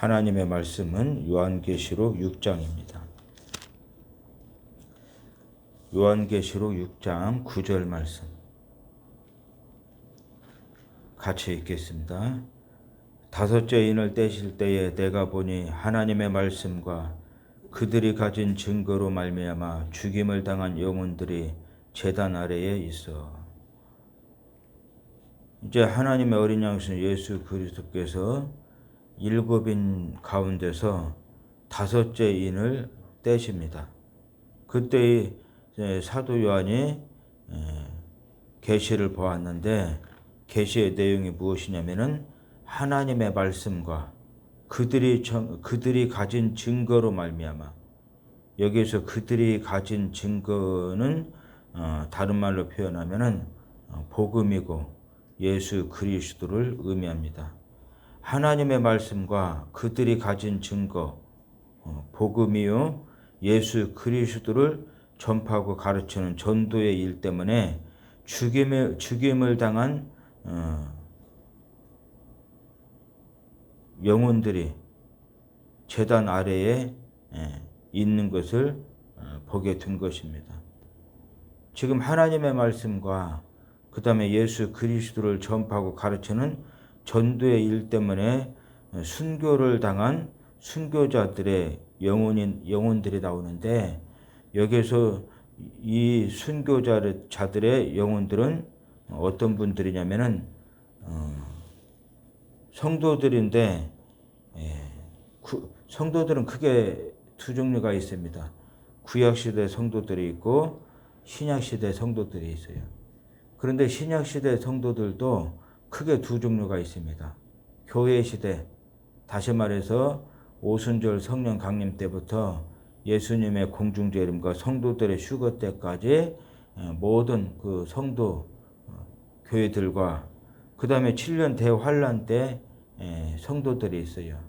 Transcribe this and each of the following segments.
하나님의 말씀은 요한계시록 6장입니다. 요한계시록 6장 9절 말씀 같이 읽겠습니다. 다섯째 인을 떼실 때에 내가 보니 하나님의 말씀과 그들이 가진 증거로 말미암아 죽임을 당한 영혼들이 제단 아래에 있어. 이제 하나님의 어린 양신 예수 그리스도께서 일곱인 가운데서 다섯째 인을 떼십니다. 그때 사도 요한이 계시를 보았는데 계시의 내용이 무엇이냐면은 하나님의 말씀과 그들이 가진 증거로 말미암아, 여기에서 그들이 가진 증거는 다른 말로 표현하면은 복음이고 예수 그리스도를 의미합니다. 하나님의 말씀과 그들이 가진 증거, 복음이요 예수 그리스도를 전파하고 가르치는 전도의 일 때문에 죽임을 당한 영혼들이 제단 아래에 있는 것을 보게 된 것입니다. 지금 하나님의 말씀과 그 다음에 예수 그리스도를 전파하고 가르치는 전도의 일 때문에 순교를 당한 순교자들의 영혼들이 나오는데, 여기에서 이 순교자들의 영혼들은 어떤 분들이냐면은 성도들인데, 성도들은 크게 두 종류가 있습니다. 구약시대 성도들이 있고 신약시대 성도들이 있어요. 그런데 신약시대 성도들도 크게 두 종류가 있습니다. 교회시대, 다시 말해서 오순절 성령 강림 때부터 예수님의 공중재림과 성도들의 휴거 때까지 모든 그 성도 교회들과 그 다음에 7년 대환란 때 성도들이 있어요.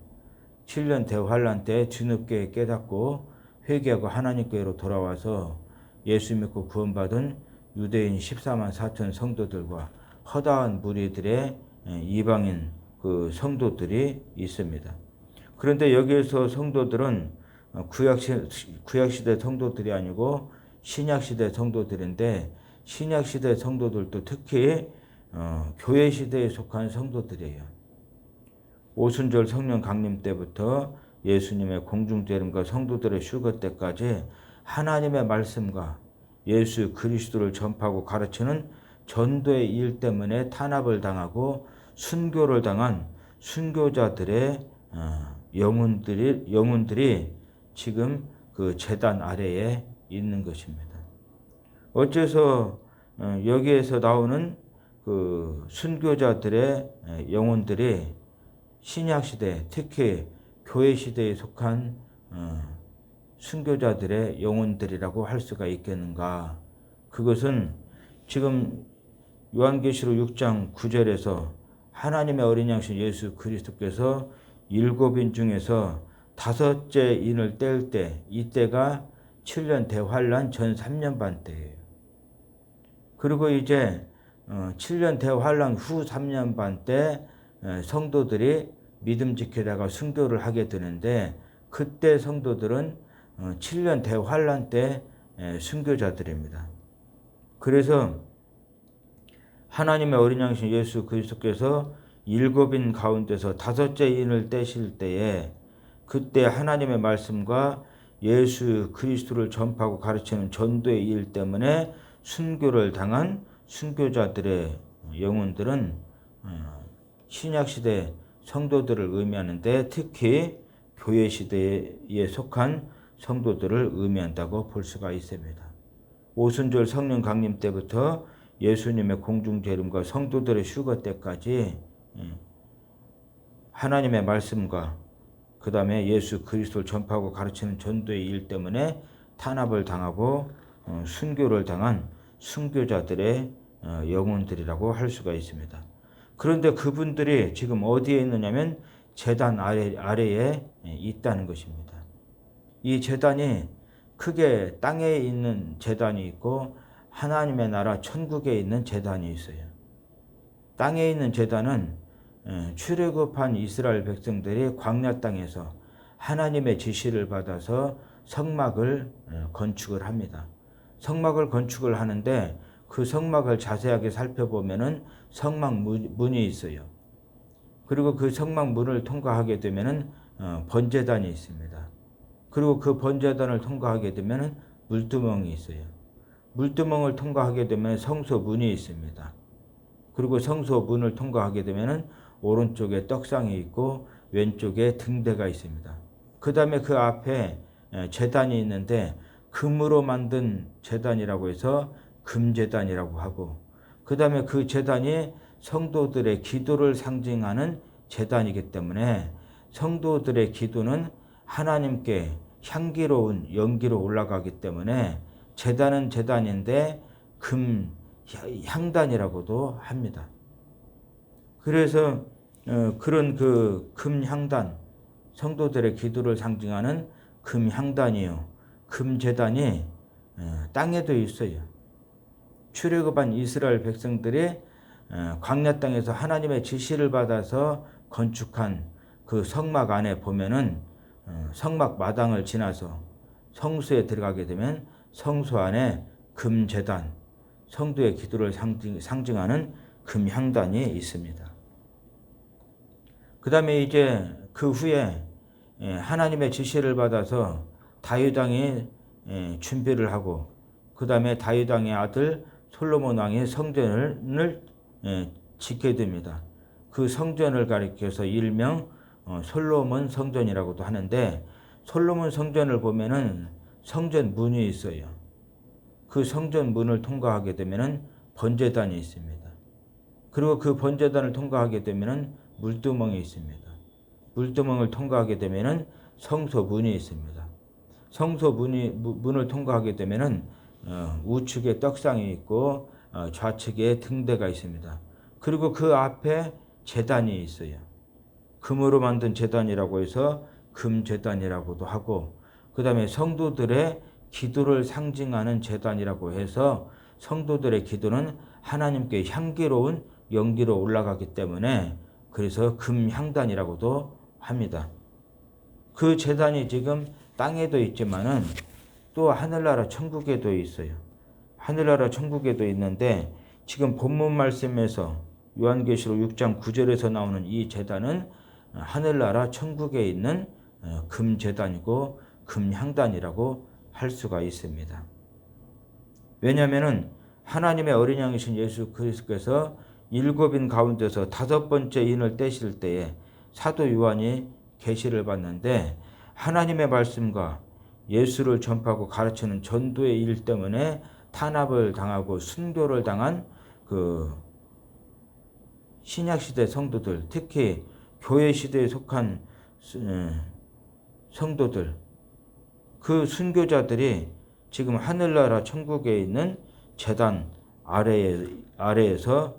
7년 대환란 때 뒤늦게 깨닫고 회개하고 하나님께로 돌아와서 예수 믿고 구원받은 유대인 14만 4천 성도들과 허다한 무리들의 이방인 그 성도들이 있습니다. 그런데 여기에서 성도들은 구약시대 성도들이 아니고 신약시대 성도들인데, 신약시대 성도들도 특히 교회시대에 속한 성도들이에요. 오순절 성령 강림 때부터 예수님의 공중재림과 성도들의 휴거 때까지 하나님의 말씀과 예수 그리스도를 전파하고 가르치는 전도의 일 때문에 탄압을 당하고 순교를 당한 순교자들의 영혼들이 지금 그 제단 아래에 있는 것입니다. 어째서 여기에서 나오는 그 순교자들의 영혼들이 신약시대, 특히 교회시대에 속한 순교자들의 영혼들이라고 할 수가 있겠는가? 그것은 지금 요한계시록 6장 9절에서 하나님의 어린 양신 예수 그리스도께서 일곱인 중에서 다섯째 인을 뗄 때, 이때가 7년 대환란 전 3년 반 때예요. 그리고 이제 7년 대환란 후 3년 반 때 성도들이 믿음 지키다가 순교를 하게 되는데, 그때 성도들은 7년 대환란 때 순교자들입니다. 그래서 하나님의 어린 양신 예수 그리스도께서 일곱인 가운데서 다섯째 인을 떼실 때에, 그때 하나님의 말씀과 예수 그리스도를 전파하고 가르치는 전도의 일 때문에 순교를 당한 순교자들의 영혼들은 신약시대 성도들을 의미하는데, 특히 교회시대에 속한 성도들을 의미한다고 볼 수가 있습니다. 오순절 성령 강림 때부터 예수님의 공중재림과 성도들의 휴거 때까지 하나님의 말씀과 그 다음에 예수 그리스도를 전파하고 가르치는 전도의 일 때문에 탄압을 당하고 순교를 당한 순교자들의 영혼들이라고 할 수가 있습니다. 그런데 그분들이 지금 어디에 있느냐면 제단 아래에 있다는 것입니다. 이 제단이 크게 땅에 있는 제단이 있고 하나님의 나라 천국에 있는 제단이 있어요. 땅에 있는 제단은 출애굽한 이스라엘 백성들이 광야 땅에서 하나님의 지시를 받아서 성막을 건축을 합니다. 성막을 건축을 하는데 그 성막을 자세하게 살펴보면은 성막 문이 있어요. 그리고 그 성막 문을 통과하게 되면은 번제단이 있습니다. 그리고 그 번제단을 통과하게 되면은 물두멍이 있어요. 물두멍을 통과하게 되면 성소 문이 있습니다. 그리고 성소 문을 통과하게 되면은 오른쪽에 떡상이 있고 왼쪽에 등대가 있습니다. 그 다음에 그 앞에 제단이 있는데 금으로 만든 제단이라고 해서 금제단이라고 하고, 그 다음에 그 제단이 성도들의 기도를 상징하는 제단이기 때문에 성도들의 기도는 하나님께 향기로운 연기로 올라가기 때문에 제단은 제단인데 금 향단이라고도 합니다. 그래서 그런 그 금향단, 성도들의 기도를 상징하는 금향단이요, 금제단이 땅에도 있어요. 출애굽한 이스라엘 백성들이 광야 땅에서 하나님의 지시를 받아서 건축한 그 성막 안에 보면은 성막 마당을 지나서 성수에 들어가게 되면 성수 안에 금제단, 성도의 기도를 상징하는 금향단이 있습니다. 그 다음에 이제 그 후에 하나님의 지시를 받아서 다윗 왕이 준비를 하고, 그 다음에 다윗 왕의 아들 솔로몬 왕이 성전을 짓게 됩니다. 그 성전을 가리켜서 일명 솔로몬 성전이라고도 하는데, 솔로몬 성전을 보면은 성전 문이 있어요. 그 성전 문을 통과하게 되면은 번제단이 있습니다. 그리고 그 번제단을 통과하게 되면은 물두멍이 있습니다. 물두멍을 통과하게 되면은 성소 문이 있습니다. 성소 문을 통과하게 되면은 우측에 떡상이 있고 좌측에 등대가 있습니다. 그리고 그 앞에 제단이 있어요. 금으로 만든 제단이라고 해서 금제단이라고도 하고, 그 다음에 성도들의 기도를 상징하는 제단이라고 해서 성도들의 기도는 하나님께 향기로운 연기로 올라가기 때문에 그래서 금향단이라고도 합니다. 그 제단이 지금 땅에도 있지만은 또 하늘나라 천국에도 있어요. 하늘나라 천국에도 있는데 지금 본문 말씀에서 요한계시록 6장 9절에서 나오는 이 제단은 하늘나라 천국에 있는 금제단이고 금향단이라고 할 수가 있습니다. 왜냐하면 하나님의 어린 양이신 예수 그리스도께서 7인 가운데서 5번째 인을 떼실 때에 사도 요한이 계시를 받는데, 하나님의 말씀과 예수를 전파하고 가르치는 전도의 일 때문에 탄압을 당하고 순교를 당한 그 신약시대 성도들, 특히 교회 시대에 속한 성도들, 그 순교자들이 지금 하늘나라 천국에 있는 제단 아래에서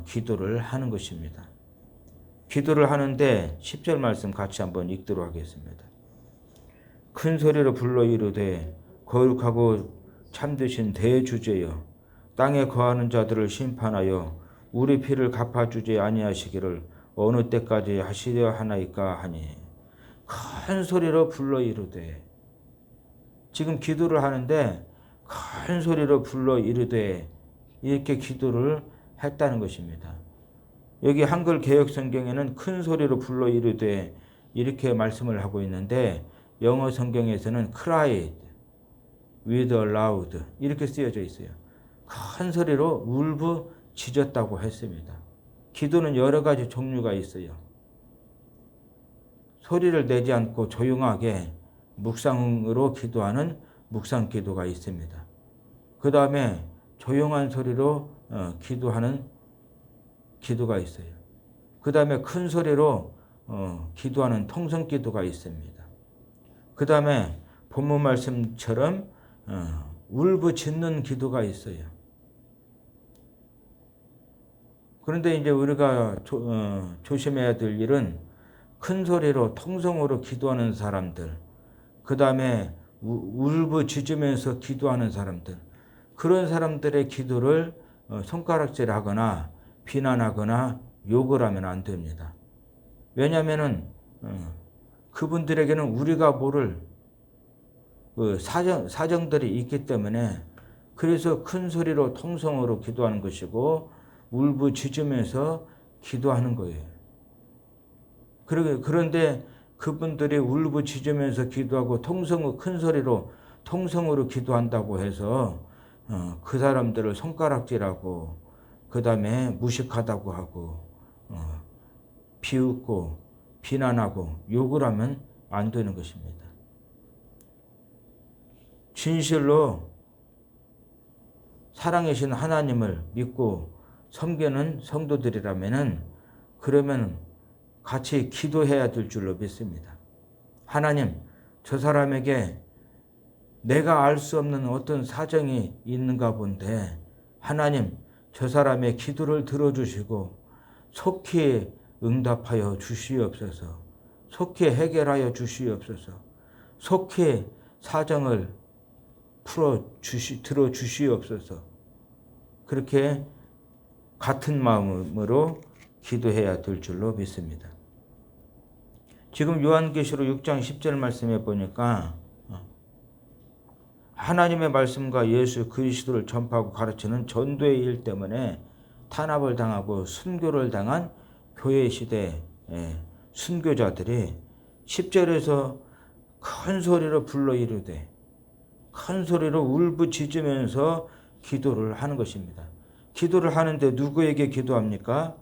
기도를 하는 것입니다. 기도를 하는데 10절 말씀 같이 한번 읽도록 하겠습니다. 큰 소리로 불러 이르되 거룩하고 참되신 대주제여, 땅에 거하는 자들을 심판하여 우리 피를 갚아주지 아니하시기를 어느 때까지 하시려 하나이까 하니, 큰 소리로 불러 이르되, 지금 기도를 하는데 큰 소리로 불러 이르되 이렇게 기도를 했다는 것입니다. 여기 한글 개역 성경에는 큰 소리로 불러 이르되 이렇게 말씀을 하고 있는데, 영어 성경에서는 cried with a loud 이렇게 쓰여져 있어요. 큰 소리로 울부짖었다고 했습니다. 기도는 여러 가지 종류가 있어요. 소리를 내지 않고 조용하게 묵상으로 기도하는 묵상 기도가 있습니다. 그 다음에 조용한 소리로 기도하는 기도가 있어요. 그 다음에 큰 소리로 기도하는 통성 기도가 있습니다. 그 다음에 본문 말씀처럼 울부짖는 기도가 있어요. 그런데 이제 우리가 조심해야 될 일은 큰 소리로 통성으로 기도하는 사람들, 그 다음에 울부짖으면서 기도하는 사람들, 그런 사람들의 기도를 손가락질하거나 비난하거나 욕을 하면 안 됩니다. 왜냐하면은 그분들에게는 우리가 모를 그 사정들이 있기 때문에 그래서 큰 소리로 통성으로 기도하는 것이고 울부짖으면서 기도하는 거예요. 그런데 그분들이 울부짖으면서 기도하고 큰 소리로 통성으로 기도한다고 해서 그 사람들을 손가락질하고 그 다음에 무식하다고 하고 비웃고 비난하고 욕을 하면 안 되는 것입니다. 진실로 사랑이신 하나님을 믿고 섬기는 성도들이라면은 그러면 같이 기도해야 될 줄로 믿습니다. 하나님, 저 사람에게 내가 알 수 없는 어떤 사정이 있는가 본데 하나님, 저 사람의 기도를 들어주시고 속히 응답하여 주시옵소서. 속히 해결하여 주시옵소서. 속히 사정을 들어주시옵소서. 그렇게 같은 마음으로 기도해야 될 줄로 믿습니다. 지금 요한계시록 6장 10절 말씀에 보니까 하나님의 말씀과 예수 그리스도를 전파하고 가르치는 전도의 일 때문에 탄압을 당하고 순교를 당한 교회 시대 순교자들이 10절에서 큰 소리로 불러 이르되 큰 소리로 울부짖으면서 기도를 하는 것입니다. 기도를 하는데 누구에게 기도합니까?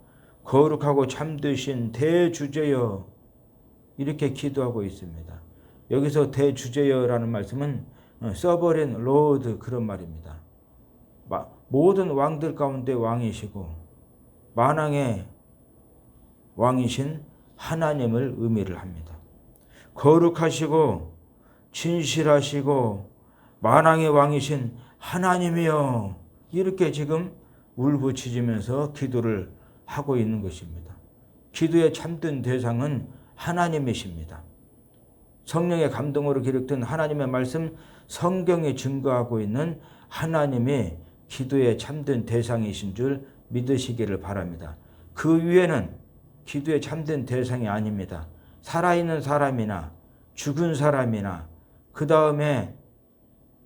거룩하고 참되신 대주제여 이렇게 기도하고 있습니다. 여기서 대주제여라는 말씀은 서버린 로드 그런 말입니다. 모든 왕들 가운데 왕이시고 만왕의 왕이신 하나님을 의미를 합니다. 거룩하시고 진실하시고 만왕의 왕이신 하나님이여 이렇게 지금 울부짖으면서 기도를 하고 있는 것입니다. 기도의 참된 대상은 하나님이십니다. 성령의 감동으로 기록된 하나님의 말씀 성경이 증거하고 있는 하나님이 기도의 참된 대상이신 줄 믿으시기를 바랍니다. 그 위에는 기도의 참된 대상이 아닙니다. 살아있는 사람이나 죽은 사람이나 그 다음에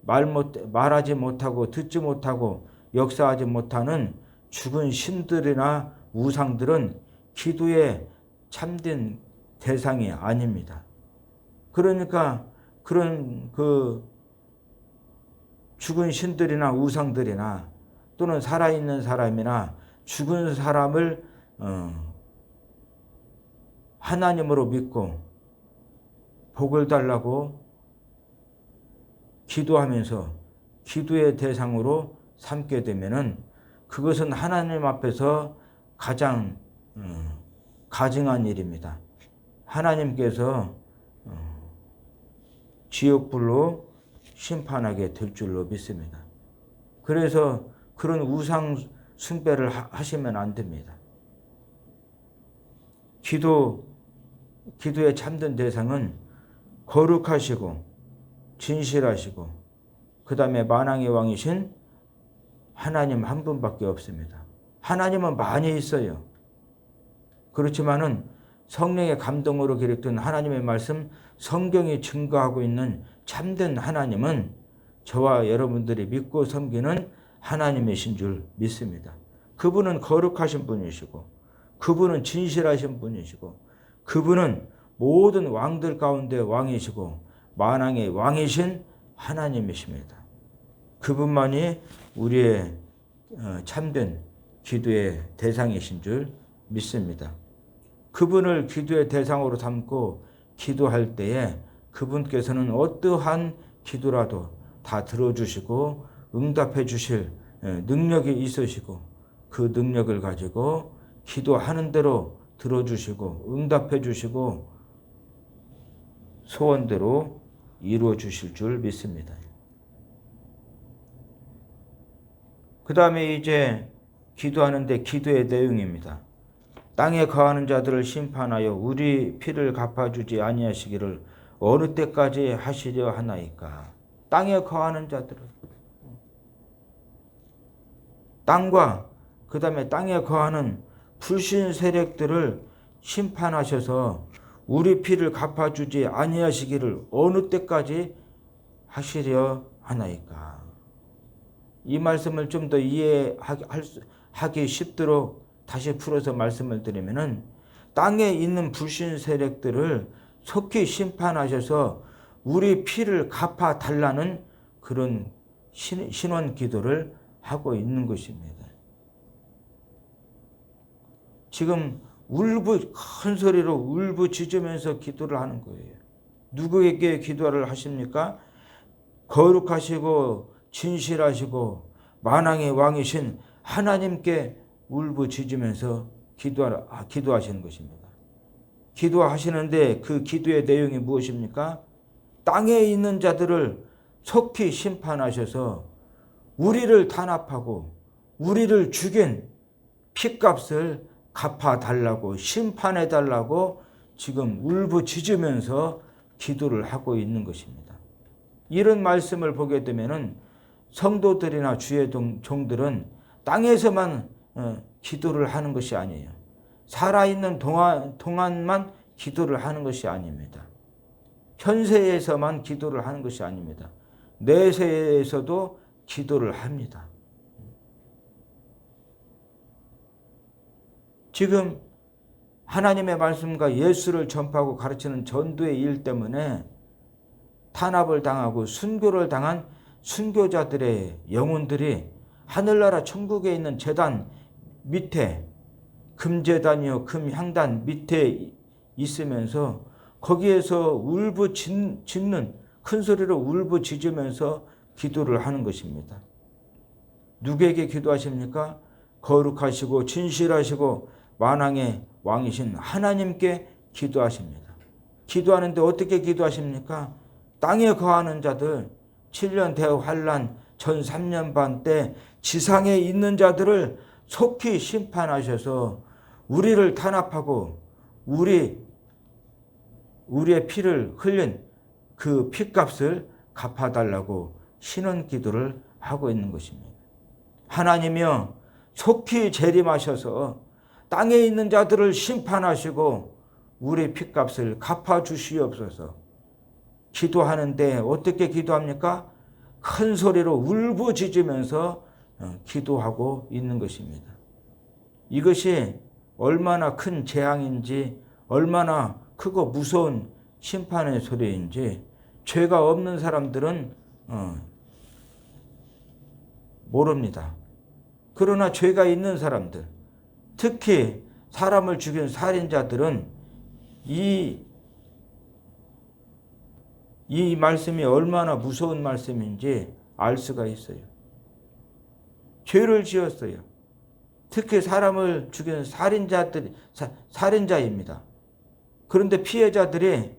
말하지 못하고 듣지 못하고 역사하지 못하는 죽은 신들이나 우상들은 기도의 참된 대상이 아닙니다. 그러니까 그런 죽은 신들이나 우상들이나 또는 살아있는 사람이나 죽은 사람을 하나님으로 믿고 복을 달라고 기도하면서 기도의 대상으로 삼게 되면은 그것은 하나님 앞에서 가장 가증한 일입니다. 하나님께서 지옥불로 심판하게 될 줄로 믿습니다. 그래서 그런 우상 숭배를 하시면 안 됩니다. 기도의 참된 대상은 거룩하시고 진실하시고 그 다음에 만왕의 왕이신 하나님 한 분밖에 없습니다. 하나님은 많이 있어요. 그렇지만은 성령의 감동으로 기록된 하나님의 말씀 성경이 증거하고 있는 참된 하나님은 저와 여러분들이 믿고 섬기는 하나님이신 줄 믿습니다. 그분은 거룩하신 분이시고 그분은 진실하신 분이시고 그분은 모든 왕들 가운데 왕이시고 만왕의 왕이신 하나님이십니다. 그분만이 우리의 참된 기도의 대상이신 줄 믿습니다. 그분을 기도의 대상으로 삼고 기도할 때에 그분께서는 어떠한 기도라도 다 들어주시고 응답해 주실 능력이 있으시고 그 능력을 가지고 기도하는 대로 들어주시고 응답해 주시고 소원대로 이루어 주실 줄 믿습니다. 그 다음에 이제 기도하는데 기도의 내용입니다. 땅에 거하는 자들을 심판하여 우리 피를 갚아주지 아니하시기를 어느 때까지 하시려 하나이까. 땅에 거하는 자들을 땅과 그 다음에 땅에 거하는 불신 세력들을 심판하셔서 우리 피를 갚아주지 아니하시기를 어느 때까지 하시려 하나이까. 이 말씀을 좀 더 이해하기 쉽도록 다시 풀어서 말씀을 드리면은, 땅에 있는 불신 세력들을 속히 심판하셔서 우리 피를 갚아 달라는 그런 신원 기도를 하고 있는 것입니다. 지금 큰 소리로 울부짖으면서 기도를 하는 거예요. 누구에게 기도를 하십니까? 거룩하시고 진실하시고 만왕의 왕이신 하나님께 울부짖으면서 기도하시는 것입니다. 기도하시는데 그 기도의 내용이 무엇입니까? 땅에 있는 자들을 속히 심판하셔서 우리를 탄압하고 우리를 죽인 핏값을 갚아달라고, 심판해달라고 지금 울부짖으면서 기도를 하고 있는 것입니다. 이런 말씀을 보게 되면은 성도들이나 주의 종들은 땅에서만 기도를 하는 것이 아니에요. 살아있는 동안만 기도를 하는 것이 아닙니다. 현세에서만 기도를 하는 것이 아닙니다. 내세에서도 기도를 합니다. 지금 하나님의 말씀과 예수를 전파하고 가르치는 전도의 일 때문에 탄압을 당하고 순교를 당한 순교자들의 영혼들이 하늘나라 천국에 있는 제단 밑에, 금제단이요 금향단 밑에 있으면서 거기에서 울부짖는, 큰 소리로 울부짖으면서 기도를 하는 것입니다. 누구에게 기도하십니까? 거룩하시고 진실하시고 만왕의 왕이신 하나님께 기도하십니다. 기도하는데 어떻게 기도하십니까? 땅에 거하는 자들, 7년 대환란 전 3년 반 때 지상에 있는 자들을 속히 심판하셔서 우리를 탄압하고 우리의 피를 흘린 그 핏값을 갚아달라고 신원 기도를 하고 있는 것입니다. 하나님이여 속히 재림하셔서 땅에 있는 자들을 심판하시고 우리 핏값을 갚아주시옵소서. 기도하는데 어떻게 기도합니까? 큰 소리로 울부짖으면서 기도하고 있는 것입니다. 이것이 얼마나 큰 재앙인지, 얼마나 크고 무서운 심판의 소리인지 죄가 없는 사람들은 모릅니다. 그러나 죄가 있는 사람들, 특히 사람을 죽인 살인자들은 이 말씀이 얼마나 무서운 말씀인지 알 수가 있어요. 죄를 지었어요. 특히 사람을 죽인 살인자입니다. 그런데 피해자들이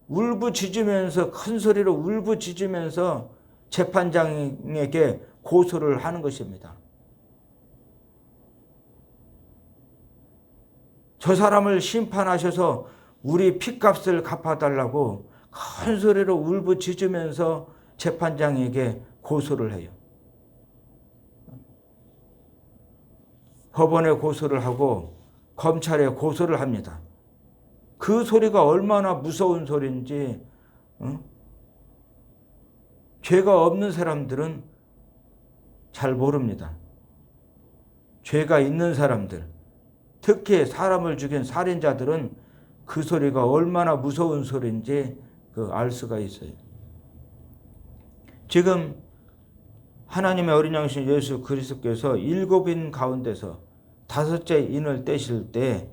울부짖으면서, 큰 소리로 울부짖으면서 재판장에게 고소를 하는 것입니다. 저 사람을 심판하셔서 우리 핏값을 갚아달라고 큰 소리로 울부짖으면서 재판장에게 고소를 해요. 법원에 고소를 하고 검찰에 고소를 합니다. 그 소리가 얼마나 무서운 소리인지 죄가 없는 사람들은 잘 모릅니다. 죄가 있는 사람들, 특히 사람을 죽인 살인자들은 그 소리가 얼마나 무서운 소리인지 알 수가 있어요. 지금 하나님의 어린 양이신 예수 그리스도께서 7인 가운데서 5째 인을 떼실 때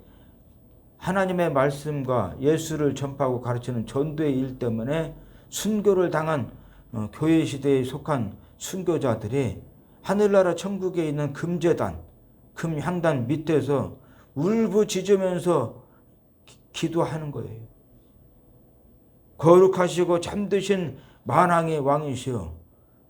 하나님의 말씀과 예수를 전파하고 가르치는 전도의 일 때문에 순교를 당한 교회 시대에 속한 순교자들이 하늘나라 천국에 있는 금제단, 금향단 밑에서 울부짖으면서 기도하는 거예요. 거룩하시고 잠드신 만왕의 왕이시여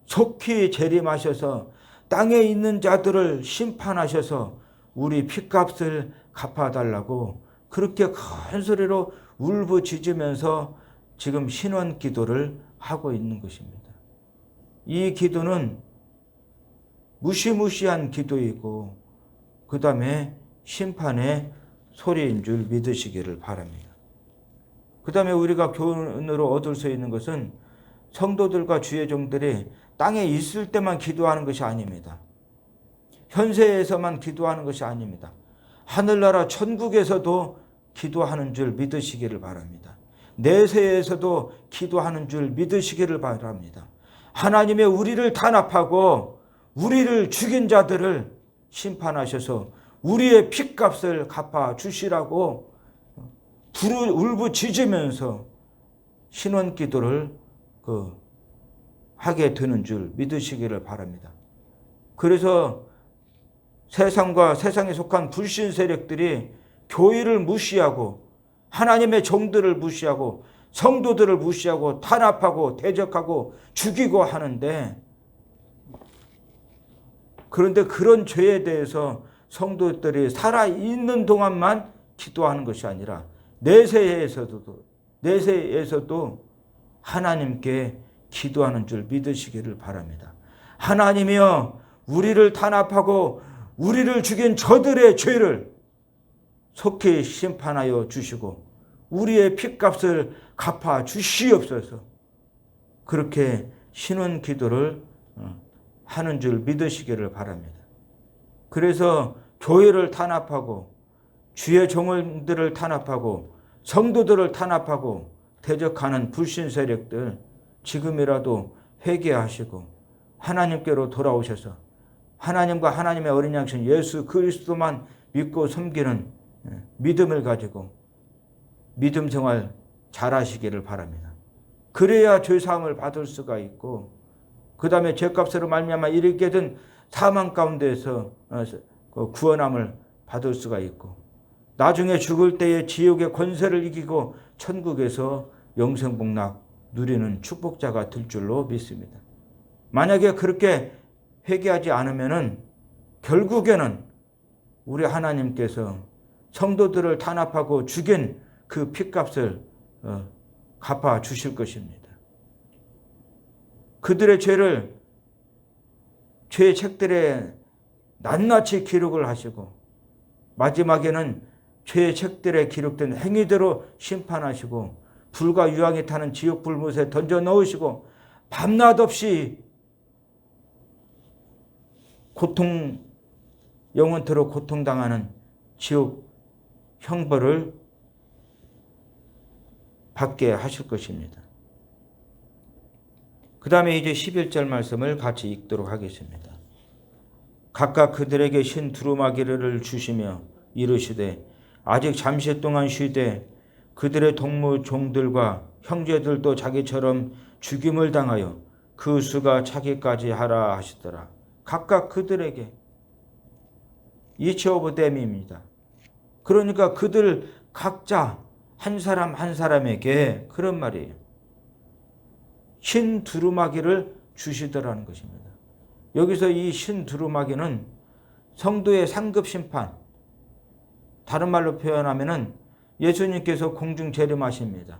속히 재림하셔서 땅에 있는 자들을 심판하셔서 우리 핏값을 갚아달라고 그렇게 큰 소리로 울부짖으면서 지금 신원 기도를 하고 있는 것입니다. 이 기도는 무시무시한 기도이고 그 다음에 심판의 소리인 줄 믿으시기를 바랍니다. 그 다음에 우리가 교훈으로 얻을 수 있는 것은 성도들과 주의 종들이 땅에 있을 때만 기도하는 것이 아닙니다. 현세에서만 기도하는 것이 아닙니다. 하늘나라 천국에서도 기도하는 줄 믿으시기를 바랍니다. 내세에서도 기도하는 줄 믿으시기를 바랍니다. 하나님의 우리를 탄압하고 우리를 죽인 자들을 심판하셔서 우리의 핏값을 갚아 주시라고 울부짖으면서 신원기도를 하게 되는 줄 믿으시기를 바랍니다. 그래서 세상과 세상에 속한 불신 세력들이 교회를 무시하고 하나님의 종들을 무시하고 성도들을 무시하고 탄압하고 대적하고 죽이고 하는데, 그런데 그런 죄에 대해서 성도들이 살아있는 동안만 기도하는 것이 아니라 내세에서도 하나님께 기도하는 줄 믿으시기를 바랍니다. 하나님이여, 우리를 탄압하고 우리를 죽인 저들의 죄를 속히 심판하여 주시고 우리의 핏값을 갚아 주시옵소서. 그렇게 신원 기도를 하는 줄 믿으시기를 바랍니다. 그래서 교회를 탄압하고 주의 종들을 탄압하고 성도들을 탄압하고 대적하는 불신 세력들, 지금이라도 회개하시고 하나님께로 돌아오셔서 하나님과 하나님의 어린 양신 예수 그리스도만 믿고 섬기는 믿음을 가지고 믿음 생활 잘하시기를 바랍니다. 그래야 죄사함을 받을 수가 있고, 그 다음에 죄값으로 말미암아 이르게 된 사망 가운데에서 구원함을 받을 수가 있고, 나중에 죽을 때에 지옥의 권세를 이기고 천국에서 영생복락 누리는 축복자가 될 줄로 믿습니다. 만약에 그렇게 회개하지 않으면은 결국에는 우리 하나님께서 성도들을 탄압하고 죽인 그 핏값을 갚아 주실 것입니다. 그들의 죄를 죄의 책들에 낱낱이 기록을 하시고 마지막에는 죄의 책들에 기록된 행위대로 심판하시고 불과 유황이 타는 지옥 불못에 던져 넣으시고 밤낮 없이 영원토록 고통당하는 지옥 형벌을 받게 하실 것입니다. 그 다음에 이제 11절 말씀을 같이 읽도록 하겠습니다. 각각 그들에게 신 두루마기를 주시며 이르시되 아직 잠시 동안 쉬되 그들의 동무 종들과 형제들도 자기처럼 죽임을 당하여 그 수가 차기까지 하라 하시더라. 각각 그들에게, each of them입니다. 그러니까 그들 각자 한 사람 한 사람에게 그런 말이에요. 신 두루마기를 주시더라는 것입니다. 여기서 이 신 두루마기는 성도의 상급 심판, 다른 말로 표현하면은 예수님께서 공중 재림하십니다.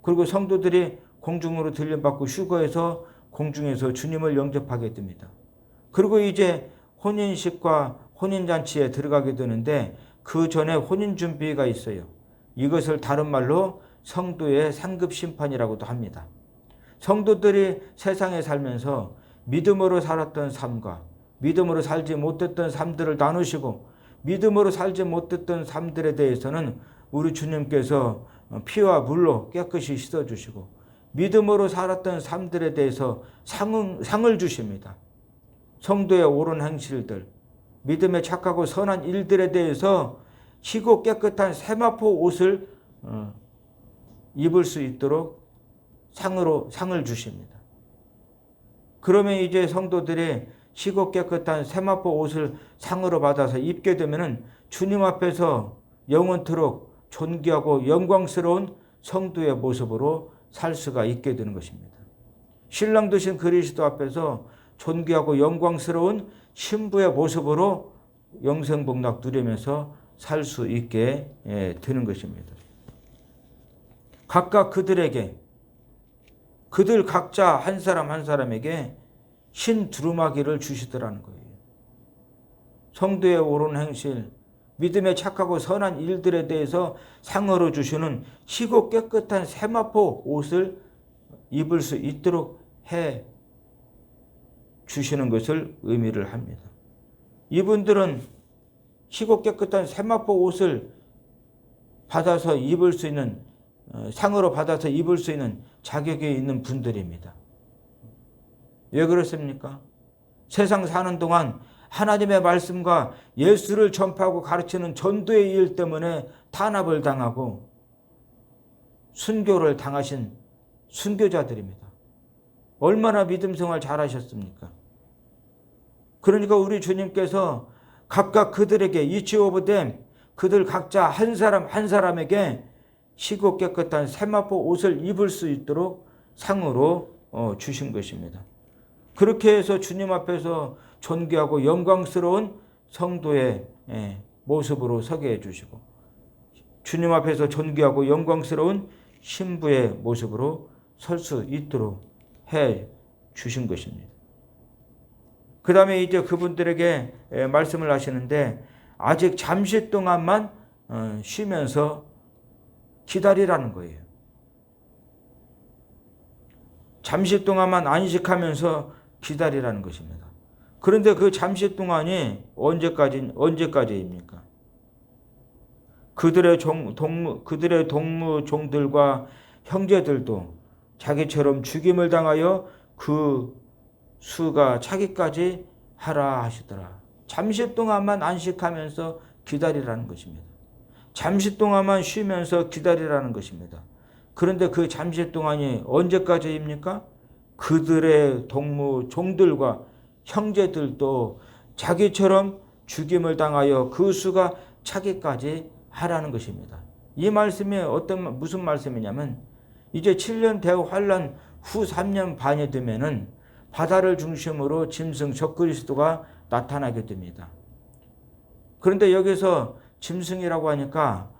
그리고 성도들이 공중으로 들림받고 휴거해서 공중에서 주님을 영접하게 됩니다. 그리고 이제 혼인식과 혼인잔치에 들어가게 되는데 그 전에 혼인 준비가 있어요. 이것을 다른 말로 성도의 상급 심판이라고도 합니다. 성도들이 세상에 살면서 믿음으로 살았던 삶과 믿음으로 살지 못했던 삶들을 나누시고 믿음으로 살지 못했던 삶들에 대해서는 우리 주님께서 피와 물로 깨끗이 씻어주시고 믿음으로 살았던 삶들에 대해서 상을 주십니다. 성도의 옳은 행실들, 믿음에 착하고 선한 일들에 대해서 희고 깨끗한 세마포 옷을 입을 수 있도록 상을 주십니다. 그러면 이제 성도들이 희고 깨끗한 세마포 옷을 상으로 받아서 입게 되면은 주님 앞에서 영원토록 존귀하고 영광스러운 성도의 모습으로 살 수가 있게 되는 것입니다. 신랑 되신 그리스도 앞에서 존귀하고 영광스러운 신부의 모습으로 영생복락 누리면서 살 수 있게 되는 것입니다. 각각 그들에게, 그들 각자 한 사람 한 사람에게 신 두루마기를 주시더라는 거예요. 성도의 옳은 행실, 믿음에 착하고 선한 일들에 대해서 상으로 주시는 희고 깨끗한 세마포 옷을 입을 수 있도록 해 주시는 것을 의미를 합니다. 이분들은 희고 깨끗한 세마포 옷을 받아서 입을 수 있는, 상으로 받아서 입을 수 있는 자격이 있는 분들입니다. 왜 그렇습니까? 세상 사는 동안 하나님의 말씀과 예수를 전파하고 가르치는 전도의 일 때문에 탄압을 당하고 순교를 당하신 순교자들입니다. 얼마나 믿음 생활 잘하셨습니까? 그러니까 우리 주님께서 각각 그들에게 each of them, 그들 각자 한 사람 한 사람에게 희고 깨끗한 세마포 옷을 입을 수 있도록 상으로 주신 것입니다. 그렇게 해서 주님 앞에서 존귀하고 영광스러운 성도의 모습으로 서게 해주시고, 주님 앞에서 존귀하고 영광스러운 신부의 모습으로 설 수 있도록 해 주신 것입니다. 그 다음에 이제 그분들에게 말씀을 하시는데, 아직 잠시 동안만 쉬면서 기다리라는 거예요. 잠시 동안만 안식하면서 기다리라는 것입니다. 그런데 그 잠시 동안이 언제까지입니까? 그들의 동무 종들과 형제들도 자기처럼 죽임을 당하여 그 수가 차기까지 하라 하시더라. 잠시 동안만 안식하면서 기다리라는 것입니다. 잠시 동안만 쉬면서 기다리라는 것입니다. 그런데 그 잠시 동안이 언제까지입니까? 그들의 동무 종들과 형제들도 자기처럼 죽임을 당하여 그 수가 차기까지 하라는 것입니다. 이 말씀이 무슨 말씀이냐면, 이제 7년 대환란 후 3년 반이 되면은 바다를 중심으로 짐승 적그리스도가 나타나게 됩니다. 그런데 여기서 짐승이라고 하니까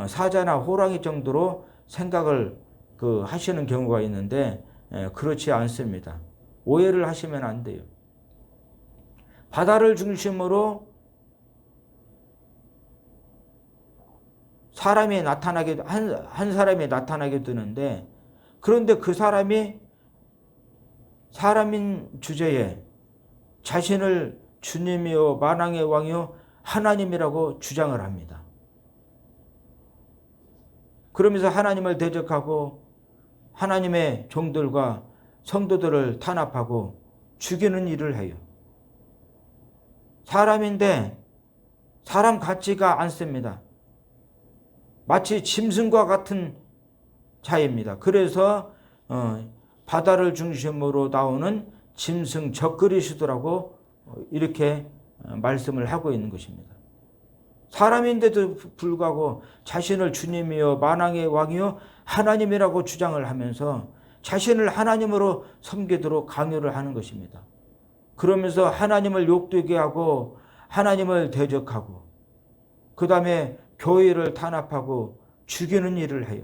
사자나 호랑이 정도로 생각을 하시는 경우가 있는데, 그렇지 않습니다. 오해를 하시면 안 돼요. 바다를 중심으로 사람이 나타나게, 한 사람이 나타나게 되는데, 그런데 그 사람이 사람인 주제에 자신을 주님이요 만왕의 왕이요 하나님이라고 주장을 합니다. 그러면서 하나님을 대적하고 하나님의 종들과 성도들을 탄압하고 죽이는 일을 해요. 사람인데 사람 같지가 않습니다. 마치 짐승과 같은 자입니다. 그래서 바다를 중심으로 나오는 짐승 적그리스도라고 이렇게 말씀을 하고 있는 것입니다. 사람인데도 불구하고 자신을 주님이요 만왕의 왕이요 하나님이라고 주장을 하면서 자신을 하나님으로 섬기도록 강요를 하는 것입니다. 그러면서 하나님을 욕되게 하고 하나님을 대적하고 그 다음에 교회를 탄압하고 죽이는 일을 해요.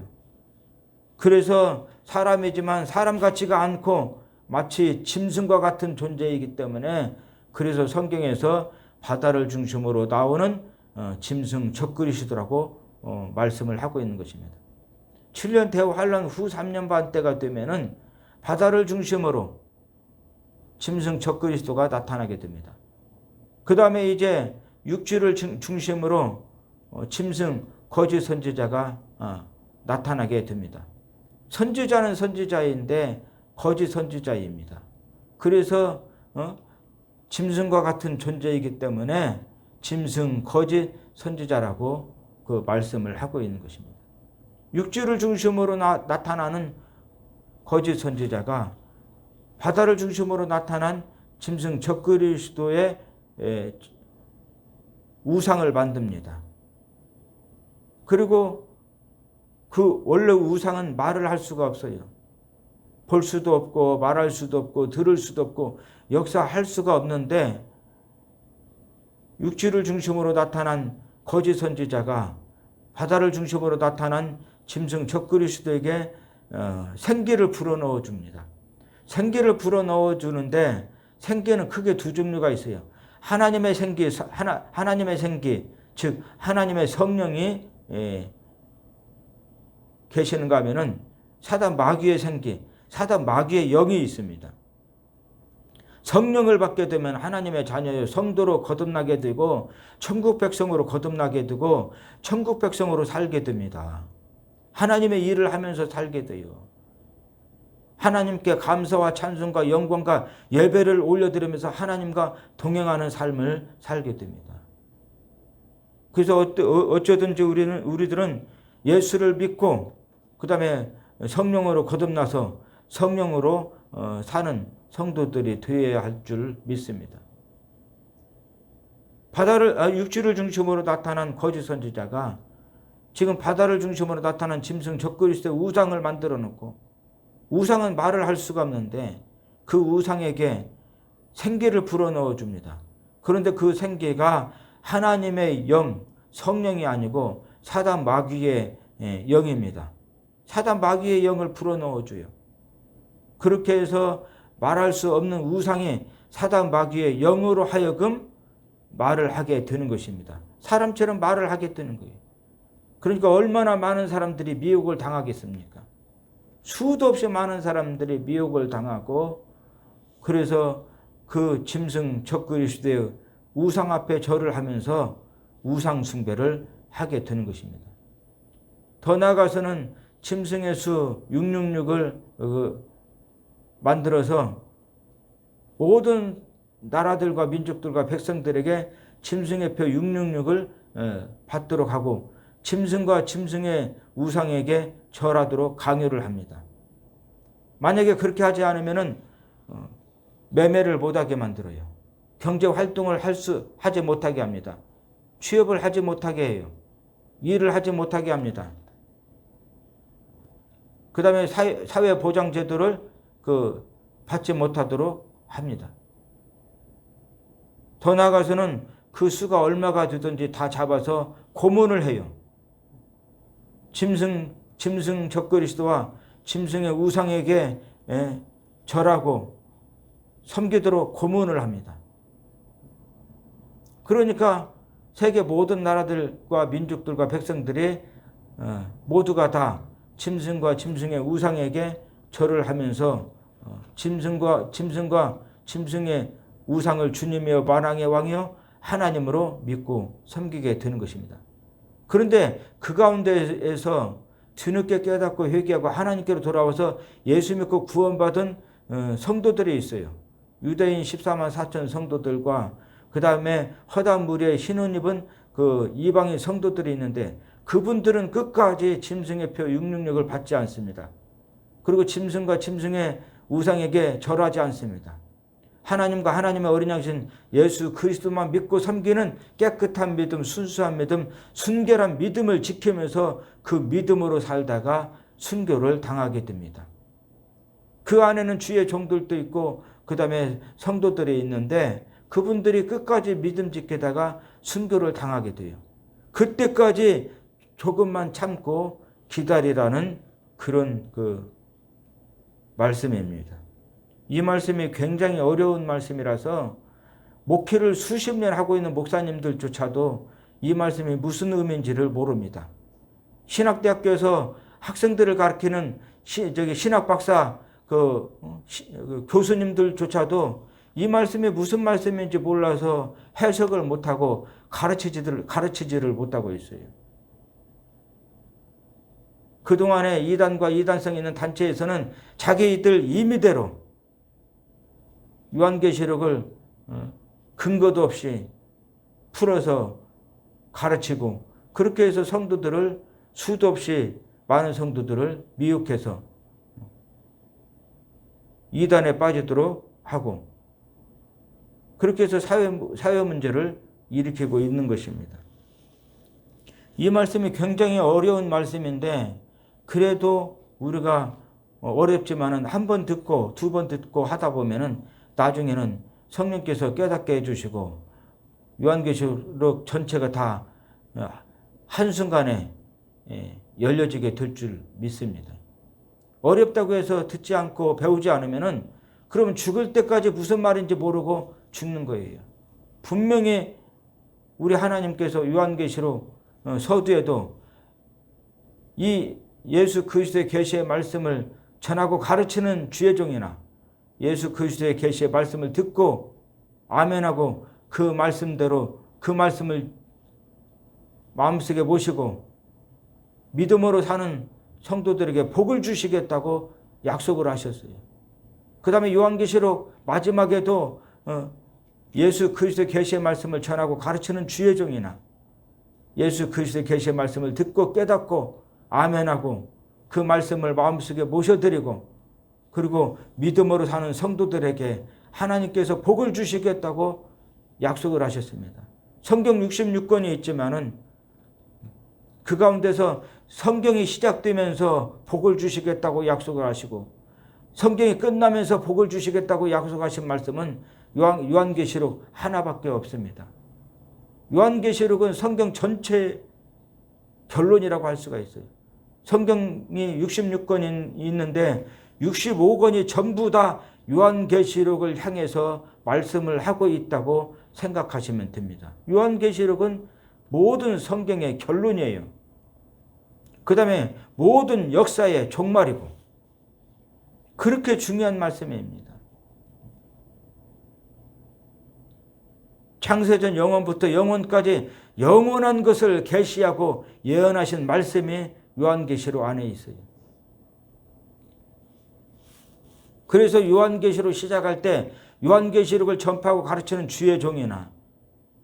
그래서 사람이지만 사람 같지가 않고 마치 짐승과 같은 존재이기 때문에, 그래서 성경에서 바다를 중심으로 나오는 짐승 적그리스도라고 말씀을 하고 있는 것입니다. 7년 대환란 후 3년 반 때가 되면은 바다를 중심으로 짐승 적그리스도가 나타나게 됩니다. 그 다음에 이제 육지를 중심으로 짐승 거짓 선지자가 나타나게 됩니다. 선지자는 선지자인데 거짓 선지자입니다. 그래서 짐승과 같은 존재이기 때문에 짐승 거짓 선지자라고 그 말씀을 하고 있는 것입니다. 육지를 중심으로 나타나는 거짓 선지자가 바다를 중심으로 나타난 짐승 적그리스도의 우상을 만듭니다. 그리고 그 원래 우상은 말을 할 수가 없어요. 볼 수도 없고 말할 수도 없고 들을 수도 없고 역사할 수가 없는데, 육지를 중심으로 나타난 거짓 선지자가 바다를 중심으로 나타난 짐승 적그리스도에게 생기를 불어넣어 줍니다. 생기를 불어넣어 주는데 생기는 크게 두 종류가 있어요. 하나님의 생기, 즉 하나님의 성령이 계시는가 하면은 사단 마귀의 생기, 사단 마귀의 영이 있습니다. 성령을 받게 되면 하나님의 자녀의 성도로 거듭나게 되고 천국 백성으로 거듭나게 되고 천국 백성으로 살게 됩니다. 하나님의 일을 하면서 살게 돼요. 하나님께 감사와 찬송과 영광과 예배를 올려드리면서 하나님과 동행하는 삶을 살게 됩니다. 그래서 어쩌든지 우리들은 예수를 믿고 그 다음에 성령으로 거듭나서 성령으로 사는 성도들이 되어야 할 줄 믿습니다. 육지를 중심으로 나타난 거짓 선지자가 지금 바다를 중심으로 나타난 짐승 적그리스도의 우상을 만들어 놓고, 우상은 말을 할 수가 없는데 그 우상에게 생기를 불어넣어 줍니다. 그런데 그 생기가 하나님의 영, 성령이 아니고 사단 마귀의 영입니다. 사단 마귀의 영을 불어넣어 줘요. 그렇게 해서 말할 수 없는 우상이 사단 마귀의 영으로 하여금 말을 하게 되는 것입니다. 사람처럼 말을 하게 되는 거예요. 그러니까 얼마나 많은 사람들이 미혹을 당하겠습니까? 수도 없이 많은 사람들이 미혹을 당하고, 그래서 그 짐승 적그리스도의 우상 앞에 절을 하면서 우상 숭배를 하게 되는 것입니다. 더 나아가서는 짐승의 수 666을 만들어서 모든 나라들과 민족들과 백성들에게 짐승의 표 666을 받도록 하고 짐승과 짐승의 우상에게 절하도록 강요를 합니다. 만약에 그렇게 하지 않으면 매매를 못하게 만들어요. 경제 활동을 하지 못하게 합니다. 취업을 하지 못하게 해요. 일을 하지 못하게 합니다. 그 다음에 사회보장제도를 받지 못하도록 합니다. 더 나아가서는 그 수가 얼마가 되든지 다 잡아서 고문을 해요. 짐승 적그리스도와 짐승의 우상에게 절하고 섬기도록 고문을 합니다. 그러니까 세계 모든 나라들과 민족들과 백성들이 모두가 다 짐승과 짐승의 우상에게 절을 하면서 짐승과 짐승의 우상을 주님이여 만왕의 왕이여 하나님으로 믿고 섬기게 되는 것입니다. 그런데 그 가운데에서 뒤늦게 깨닫고 회개하고 하나님께로 돌아와서 예수 믿고 구원받은 성도들이 있어요. 유대인 14만 4천 성도들과 그 다음에 허다한 무리의 흰옷 입은 그 이방인 성도들이 있는데 그분들은 끝까지 짐승의 표 666을 받지 않습니다. 그리고 짐승과 짐승의 우상에게 절하지 않습니다. 하나님과 하나님의 어린 양신 예수 그리스도만 믿고 섬기는 깨끗한 믿음, 순수한 믿음, 순결한 믿음을 지키면서 그 믿음으로 살다가 순교를 당하게 됩니다. 그 안에는 주의 종들도 있고 그 다음에 성도들이 있는데 그분들이 끝까지 믿음 지키다가 순교를 당하게 돼요. 그때까지 조금만 참고 기다리라는 그런 말씀입니다. 이 말씀이 굉장히 어려운 말씀이라서 목회를 수십 년 하고 있는 목사님들조차도 이 말씀이 무슨 의미인지를 모릅니다. 신학대학교에서 학생들을 가르치는 신학 박사 교수님들조차도 이 말씀이 무슨 말씀인지 몰라서 해석을 못하고 가르치지를 못하고 있어요. 그동안에 이단과 이단성 있는 단체에서는 자기들 임의대로 요한계시록을 근거도 없이 풀어서 가르치고 그렇게 해서 성도들을 수도 없이 많은 성도들을 미혹해서 이단에 빠지도록 하고 그렇게 해서 사회 문제를 일으키고 있는 것입니다. 이 말씀이 굉장히 어려운 말씀인데 그래도 우리가 어렵지만은 한 번 듣고 두 번 듣고 하다 보면은 나중에는 성령께서 깨닫게 해주시고 요한계시록 전체가 다 한순간에 열려지게 될 줄 믿습니다. 어렵다고 해서 듣지 않고 배우지 않으면은 그러면 죽을 때까지 무슨 말인지 모르고 죽는 거예요. 분명히 우리 하나님께서 요한계시록 서두에도 이 예수 그리스도의 계시의 말씀을 전하고 가르치는 주의 종이나 예수 그리스도의 계시의 말씀을 듣고 아멘하고 그 말씀대로 그 말씀을 마음속에 모시고 믿음으로 사는 성도들에게 복을 주시겠다고 약속을 하셨어요. 그 다음에 요한계시록 마지막에도 예수 그리스도의 계시의 말씀을 전하고 가르치는 주의 종이나 예수 그리스도의 계시의 말씀을 듣고 깨닫고 아멘하고 그 말씀을 마음속에 모셔드리고 그리고 믿음으로 사는 성도들에게 하나님께서 복을 주시겠다고 약속을 하셨습니다. 성경 66권이 있지만은 그 가운데서 성경이 시작되면서 복을 주시겠다고 약속을 하시고 성경이 끝나면서 복을 주시겠다고 약속하신 말씀은 요한계시록 하나밖에 없습니다. 요한계시록은 성경 전체 결론이라고 할 수가 있어요. 성경이 66권이 있는데 65권이 전부 다 요한계시록을 향해서 말씀을 하고 있다고 생각하시면 됩니다. 요한계시록은 모든 성경의 결론이에요. 그 다음에 모든 역사의 종말이고 그렇게 중요한 말씀입니다. 창세전 영원부터 영원까지 영원한 것을 계시하고 예언하신 말씀이 요한계시록 안에 있어요. 그래서 요한계시록 시작할 때 요한계시록을 전파하고 가르치는 주의 종이나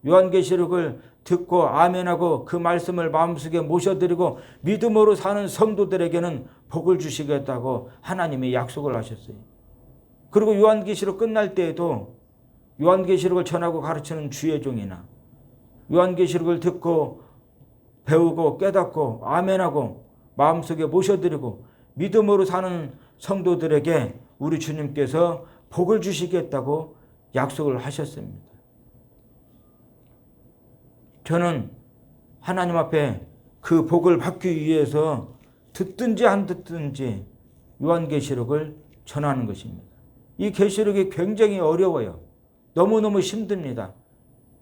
요한계시록을 듣고 아멘하고 그 말씀을 마음속에 모셔드리고 믿음으로 사는 성도들에게는 복을 주시겠다고 하나님이 약속을 하셨어요. 그리고 요한계시록 끝날 때에도 요한계시록을 전하고 가르치는 주의 종이나 요한계시록을 듣고 배우고 깨닫고 아멘하고 마음속에 모셔드리고 믿음으로 사는 성도들에게 우리 주님께서 복을 주시겠다고 약속을 하셨습니다. 저는 하나님 앞에 그 복을 받기 위해서 듣든지 안 듣든지 요한계시록을 전하는 것입니다. 이 계시록이 굉장히 어려워요. 너무너무 힘듭니다.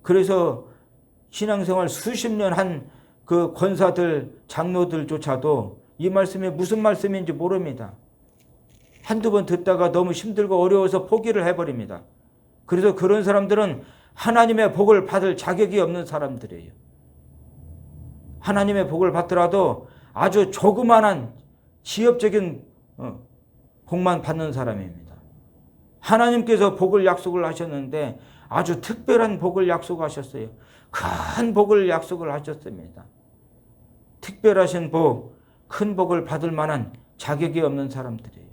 그래서 신앙생활 수십 년 한 그 권사들, 장로들조차도 이 말씀이 무슨 말씀인지 모릅니다. 한두 번 듣다가 너무 힘들고 어려워서 포기를 해버립니다. 그래서 그런 사람들은 하나님의 복을 받을 자격이 없는 사람들이에요. 하나님의 복을 받더라도 아주 조그만한 지엽적인 복만 받는 사람입니다. 하나님께서 복을 약속을 하셨는데 아주 특별한 복을 약속하셨어요. 큰 복을 약속을 하셨습니다. 특별하신 복, 큰 복을 받을 만한 자격이 없는 사람들이에요.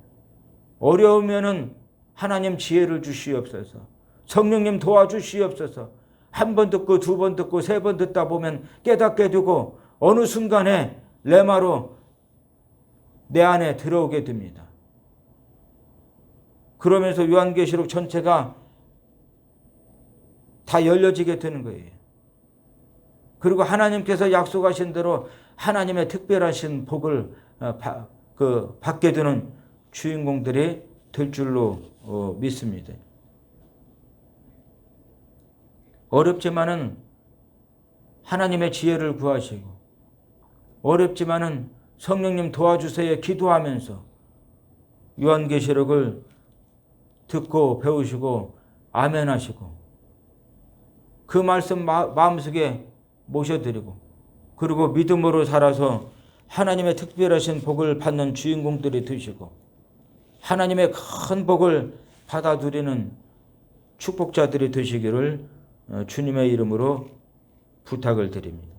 어려우면은 하나님 지혜를 주시옵소서. 성령님 도와주시옵소서. 한 번 듣고 두 번 듣고 세 번 듣다 보면 깨닫게 되고 어느 순간에 레마로 내 안에 들어오게 됩니다. 그러면서 요한계시록 전체가 다 열려지게 되는 거예요. 그리고 하나님께서 약속하신 대로 하나님의 특별하신 복을 받게 되는 주인공들이 될 줄로 믿습니다. 어렵지만은 하나님의 지혜를 구하시고 어렵지만은 성령님 도와주세요 기도하면서 요한계시록을 듣고 배우시고 아멘하시고 그 말씀 마음속에 모셔드리고 그리고 믿음으로 살아서 하나님의 특별하신 복을 받는 주인공들이 되시고 하나님의 큰 복을 받아 누리는 축복자들이 되시기를 주님의 이름으로 부탁을 드립니다.